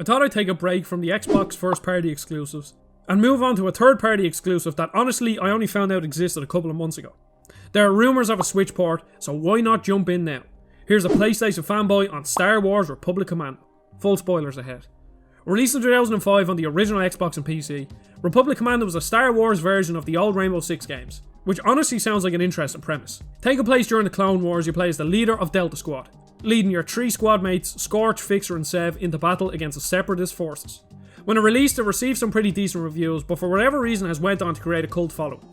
I thought I'd take a break from the Xbox first party exclusives and move on to a third party exclusive that honestly I only found out existed a couple of months ago. There are rumours of a Switch port, so why not jump in now? Here's a PlayStation fanboy on Star Wars Republic Commando. Full spoilers ahead. Released in 2005 on the original Xbox and PC, Republic Commando was a Star Wars version of the old Rainbow Six games, which honestly sounds like an interesting premise. Taking place during the Clone Wars, you play as the leader of Delta Squad, leading your 3 squad mates, Scorch, Fixer and Sev, into battle against the Separatist forces. When it released, it received some pretty decent reviews, but for whatever reason has went on to create a cult following.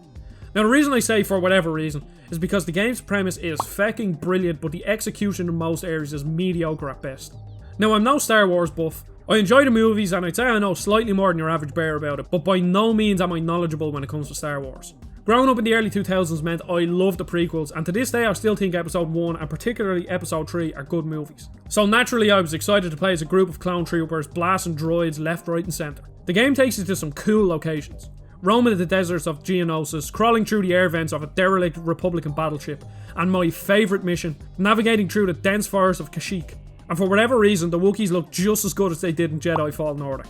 Now the reason I say for whatever reason is because the game's premise is fucking brilliant, but the execution in most areas is mediocre at best. Now I'm no Star Wars buff. I enjoy the movies and I'd say I know slightly more than your average bear about it, but by no means am I knowledgeable when it comes to Star Wars. Growing up in the early 2000s meant I loved the prequels, and to this day I still think Episode 1 and particularly Episode 3 are good movies. So naturally I was excited to play as a group of clone troopers blasting droids left, right and centre. The game takes you to some cool locations. Roaming the deserts of Geonosis, crawling through the air vents of a derelict Republican battleship, and my favourite mission, navigating through the dense forest of Kashyyyk. And for whatever reason, the Wookiees look just as good as they did in Jedi Fallen Order.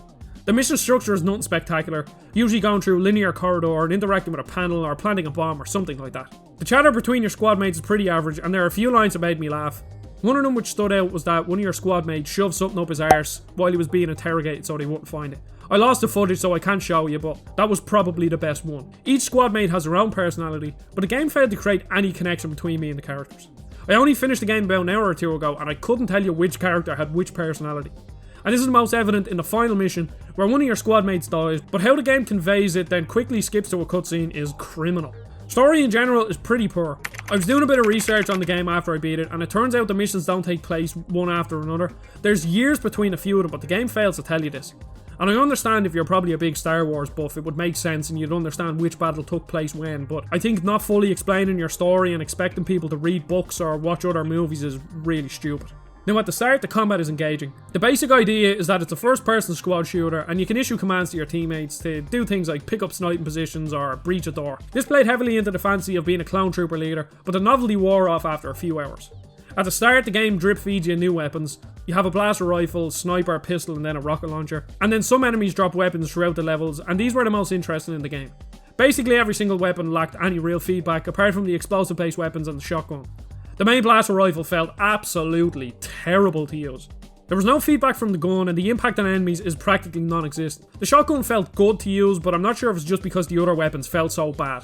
The mission structure is nothing spectacular, usually going through a linear corridor and interacting with a panel or planting a bomb or something like that. The chatter between your squad mates is pretty average, and there are a few lines that made me laugh. One of them which stood out was that one of your squad mates shoved something up his arse while he was being interrogated so they wouldn't find it. I lost the footage so I can't show you, but that was probably the best one. Each squad mate has their own personality, but the game failed to create any connection between me and the characters. I only finished the game about an hour or two ago and I couldn't tell you which character had which personality. And this is most evident in the final mission where one of your squad mates dies, but how the game conveys it then quickly skips to a cutscene is criminal. Story in general is pretty poor. I was doing a bit of research on the game after I beat it, and it turns out the missions don't take place one after another. There's years between a few of them, but the game fails to tell you this. And I understand if you're probably a big Star Wars buff, it would make sense and you'd understand which battle took place when, but I think not fully explaining your story and expecting people to read books or watch other movies is really stupid. Now at the start, the combat is engaging. The basic idea is that it's a first-person squad shooter and you can issue commands to your teammates to do things like pick up sniping positions or breach a door. This played heavily into the fancy of being a clone trooper leader, but the novelty wore off after a few hours. At the start, the game drip feeds you new weapons. You have a blaster rifle, sniper, pistol and then a rocket launcher. And then some enemies drop weapons throughout the levels, and these were the most interesting in the game. Basically every single weapon lacked any real feedback apart from the explosive based weapons and the shotgun. The main blaster rifle felt absolutely terrible to use. There was no feedback from the gun and the impact on enemies is practically non-existent. The shotgun felt good to use, but I'm not sure if it's just because the other weapons felt so bad.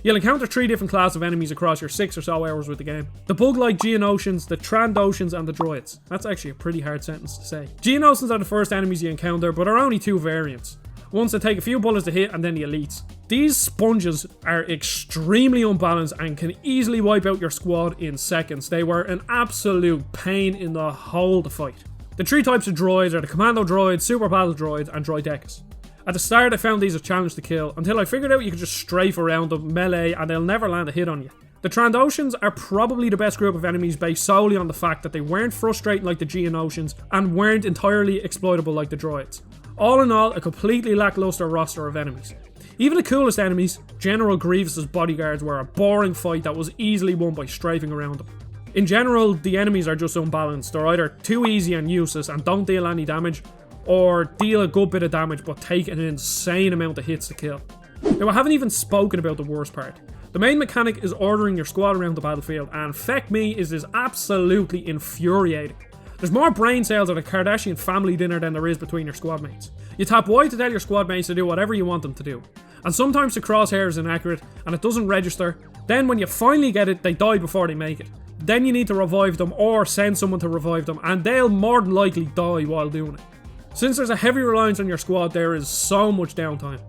You'll encounter 3 different classes of enemies across your 6 or so hours with the game. The bug-like Geonosians, the Trandoshans and the droids. That's actually a pretty hard sentence to say. Geonosians are the first enemies you encounter, but are only 2 variants. Ones that take a few bullets to hit and then the elites. These sponges are extremely unbalanced and can easily wipe out your squad in seconds. They were an absolute pain in the hole to fight. The 3 types of droids are the Commando droids, Super Battle droids and Droidekis. At the start I found these a challenge to kill, until I figured out you could just strafe around them, melee, and they'll never land a hit on you. The Trandoshans are probably the best group of enemies based solely on the fact that they weren't frustrating like the Geonosians and weren't entirely exploitable like the droids. All in all, a completely lackluster roster of enemies. Even the coolest enemies, General Grievous's bodyguards, were a boring fight that was easily won by strafing around them. In general, the enemies are just unbalanced. They're either too easy and useless and don't deal any damage, or deal a good bit of damage but take an insane amount of hits to kill. Now I haven't even spoken about the worst part. The main mechanic is ordering your squad around the battlefield, and feck me is this absolutely infuriating. There's more brain cells at a Kardashian family dinner than there is between your squad mates. You tap Y to tell your squad mates to do whatever you want them to do. And sometimes the crosshair is inaccurate and it doesn't register. Then when you finally get it, they die before they make it. Then you need to revive them or send someone to revive them, and they'll more than likely die while doing it. Since there's a heavy reliance on your squad, there is so much downtime.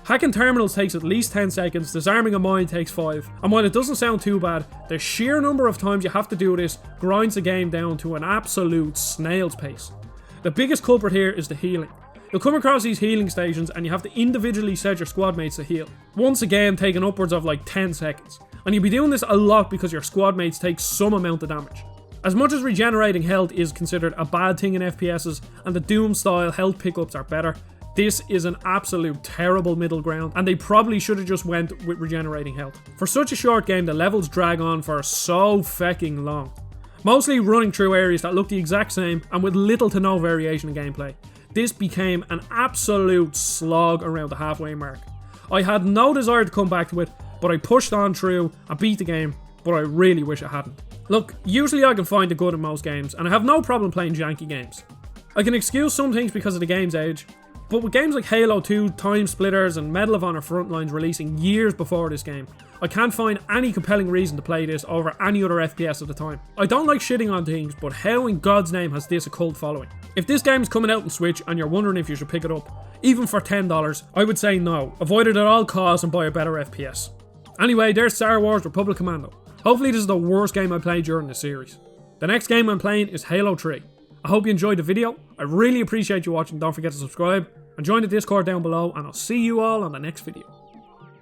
Hacking terminals takes at least 10 seconds, disarming a mine takes 5, and while it doesn't sound too bad, the sheer number of times you have to do this grinds the game down to an absolute snail's pace. The biggest culprit here is the healing. You'll come across these healing stations and you have to individually set your squad mates to heal, once again taking upwards of like 10 seconds, and you'll be doing this a lot because your squad mates take some amount of damage. As much as regenerating health is considered a bad thing in FPSs and the Doom style health pickups are better, this is an absolute terrible middle ground and they probably should have just went with regenerating health. For such a short game, the levels drag on for so fecking long. Mostly running through areas that look the exact same and with little to no variation in gameplay. this became an absolute slog around the halfway mark. I had no desire to come back to it, but I pushed on through and beat the game, but I really wish I hadn't. Look, usually I can find the good in most games, and I have no problem playing janky games. I can excuse some things because of the game's age, but with games like Halo 2, Time Splitters, and Medal of Honor Frontlines releasing years before this game, I can't find any compelling reason to play this over any other FPS at the time. I don't like shitting on things, but how in God's name has this a cult following? If this game is coming out on Switch and you're wondering if you should pick it up, even for $10, I would say no. Avoid it at all costs and buy a better FPS. Anyway, there's Star Wars Republic Commando. Hopefully this is the worst game I played during the series. The next game I'm playing is Halo 3. I hope you enjoyed the video. I really appreciate you watching. Don't forget to subscribe and join the Discord down below, and I'll see you all on the next video.